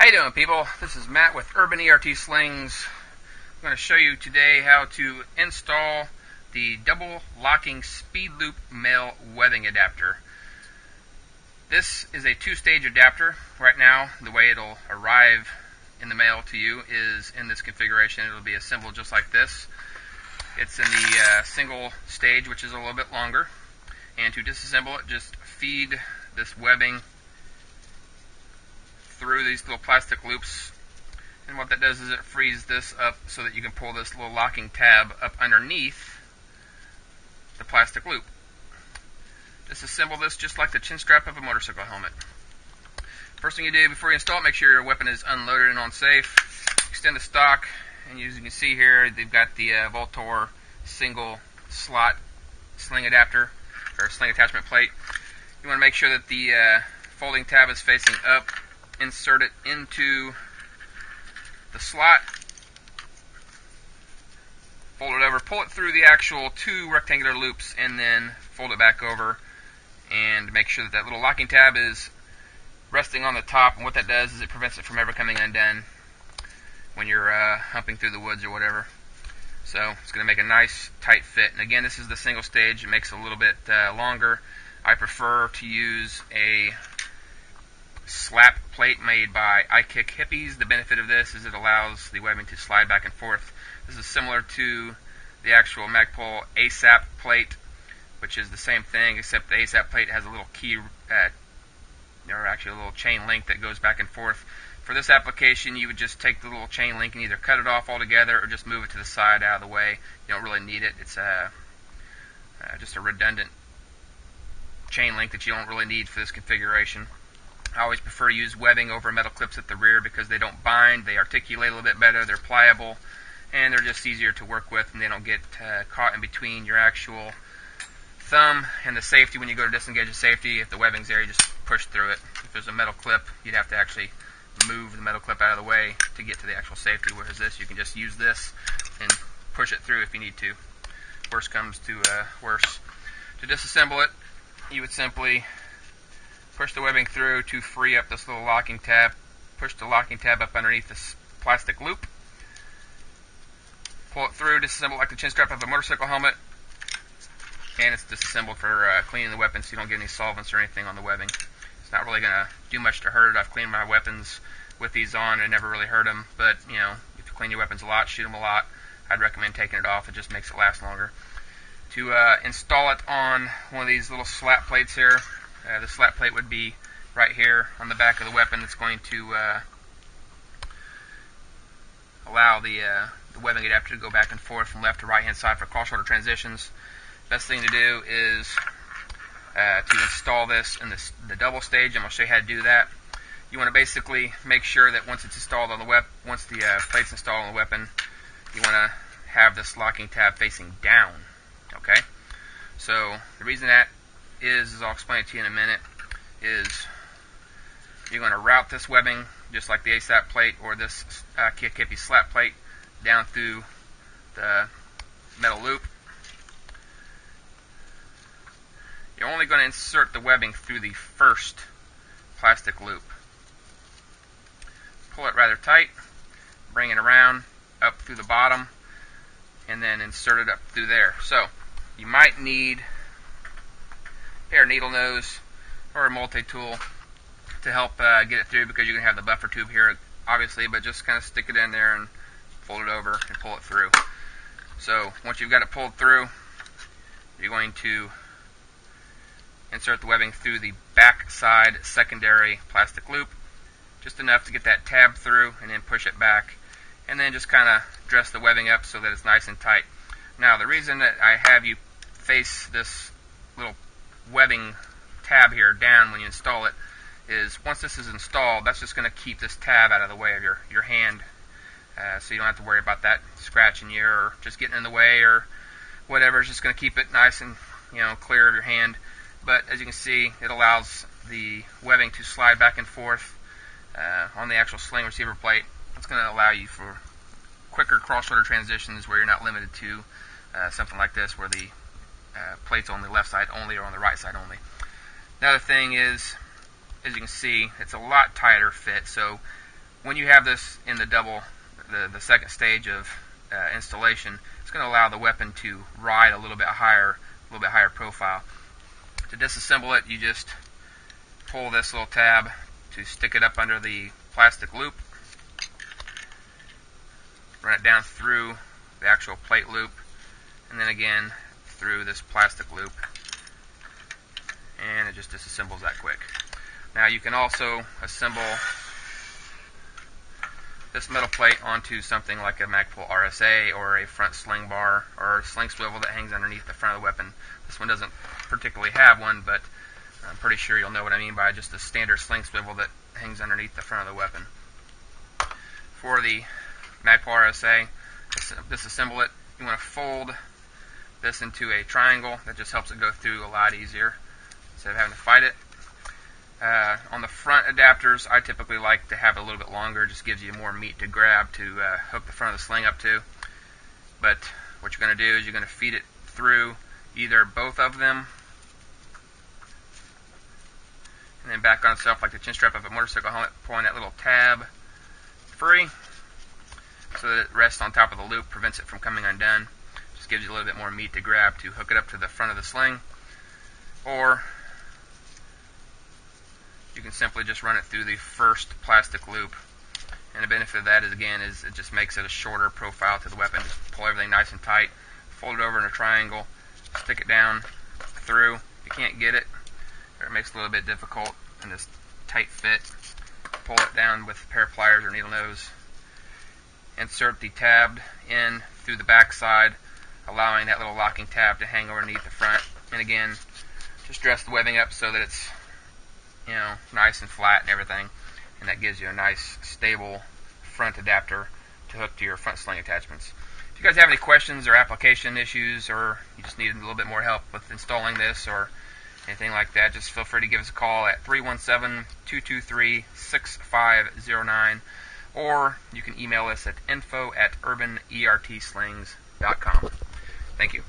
you doing, people? This is Matt with Urban ERT Slings. I'm going to show you today how to install the double locking speed loop male webbing adapter. This is a two-stage adapter. Right now, the way it'll arrive in the mail to you is in this configuration. It'll be assembled just like this. It's in the single stage, which is a little bit longer. And to disassemble it, just feed this webbing through these little plastic loops, and what that does is it frees this up so that you can pull this little locking tab up underneath the plastic loop. Disassemble this just like the chin strap of a motorcycle helmet. First thing you do before you install it, make sure your weapon is unloaded and on safe. Extend the stock, and as you can see here, they've got the Voltor single slot sling adapter or sling attachment plate. You want to make sure that the folding tab is facing up. Insert it into the slot, fold it over, pull it through the actual two rectangular loops, and then fold it back over, and make sure that that little locking tab is resting on the top. And what that does is it prevents it from ever coming undone when you're humping through the woods or whatever. So it's going to make a nice tight fit. And again, this is the single stage. It makes it a little bit longer. I prefer to use a slap plate made by iKick Hippies. The benefit of this is it allows the webbing to slide back and forth. This is similar to the actual Magpul ASAP plate, which is the same thing, except the ASAP plate has a little key, or actually a little chain link that goes back and forth. For this application, you would just take the little chain link and either cut it off altogether or just move it to the side out of the way. You don't really need it. It's just a redundant chain link that you don't really need for this configuration. I always prefer to use webbing over metal clips at the rear because they don't bind, they articulate a little bit better, they're pliable, and they're just easier to work with, and they don't get caught in between your actual thumb and the safety. When you go to disengage the safety, if the webbing's there, you just push through it. If there's a metal clip, you'd have to actually move the metal clip out of the way to get to the actual safety, whereas this, you can just use this and push it through if you need to. Worst comes to worse. To disassemble it, you would simply push the webbing through to free up this little locking tab. Push the locking tab up underneath this plastic loop. Pull it through, disassemble like the chin strap of a motorcycle helmet. And it's disassembled for cleaning the weapon so you don't get any solvents or anything on the webbing. It's not really going to do much to hurt it. I've cleaned my weapons with these on and never really hurt them. But, you know, if you clean your weapons a lot, shoot them a lot, I'd recommend taking it off. It just makes it last longer. To install it on one of these little slat plates here, the slat plate would be right here on the back of the weapon. It's going to allow the webbing adapter to go back and forth from left to right hand side for cross shoulder transitions. Best thing to do is to install this in the double stage. I'm going to show you how to do that. You want to basically make sure that once it's installed on the once the plate's installed on the weapon, you want to have this locking tab facing down. Okay, so the reason that is I'll explain it to you in a minute, is you're going to route this webbing just like the ASAP plate or this iKick Hippie slap plate down through the metal loop. You're only going to insert the webbing through the first plastic loop. Pull it rather tight, bring it around up through the bottom, and then insert it up through there. So you might need a pair of needle nose or a multi-tool to help get it through, because you're going to have the buffer tube here obviously, but just kind of stick it in there and fold it over and pull it through. So once you've got it pulled through, you're going to insert the webbing through the back side secondary plastic loop, just enough to get that tab through, and then push it back, and then just kind of dress the webbing up so that it's nice and tight. Now the reason that I have you face this little webbing tab here down when you install it is once this is installed, that's just going to keep this tab out of the way of your hand, so you don't have to worry about that scratching you or just getting in the way or whatever. It's just going to keep it nice and, you know, clear of your hand. But as you can see, it allows the webbing to slide back and forth on the actual sling receiver plate. It's going to allow you for quicker cross-shoulder transitions where you're not limited to something like this where the plate's on the left side only or on the right side only. Another thing is, as you can see, it's a lot tighter fit. So when you have this in the second stage of installation, it's going to allow the weapon to ride a little bit higher profile. To disassemble it, you just pull this little tab to stick it up under the plastic loop, run it down through the actual plate loop, and then again through this plastic loop, and it just disassembles that quick. Now you can also assemble this metal plate onto something like a Magpul RSA or a front sling bar or a sling swivel that hangs underneath the front of the weapon. This one doesn't particularly have one, but I'm pretty sure you'll know what I mean by just a standard sling swivel that hangs underneath the front of the weapon. For the Magpul RSA, disassemble it. You want to fold this into a triangle. That just helps it go through a lot easier instead of having to fight it. On the front adapters, I typically like to have it a little bit longer. It just gives you more meat to grab to hook the front of the sling up to. But what you're going to do is you're going to feed it through either both of them and then back on itself like the chin strap of a motorcycle helmet, pulling that little tab free so that it rests on top of the loop, prevents it from coming undone. Just gives you a little bit more meat to grab to hook it up to the front of the sling. Or you can simply just run it through the first plastic loop. And the benefit of that is, again, is it just makes it a shorter profile to the weapon. Just pull everything nice and tight, fold it over in a triangle, stick it down through. If you can't get it, or it makes it a little bit difficult in this tight fit, pull it down with a pair of pliers or needle nose. Insert the tab in through the back side, allowing that little locking tab to hang underneath the front. And again, just dress the webbing up so that it's, you know, nice and flat and everything, and that gives you a nice stable front adapter to hook to your front sling attachments. If you guys have any questions or application issues, or you just need a little bit more help with installing this or anything like that, just feel free to give us a call at 317-223-6509, or you can email us at info@urbanertslings.com. Thank you.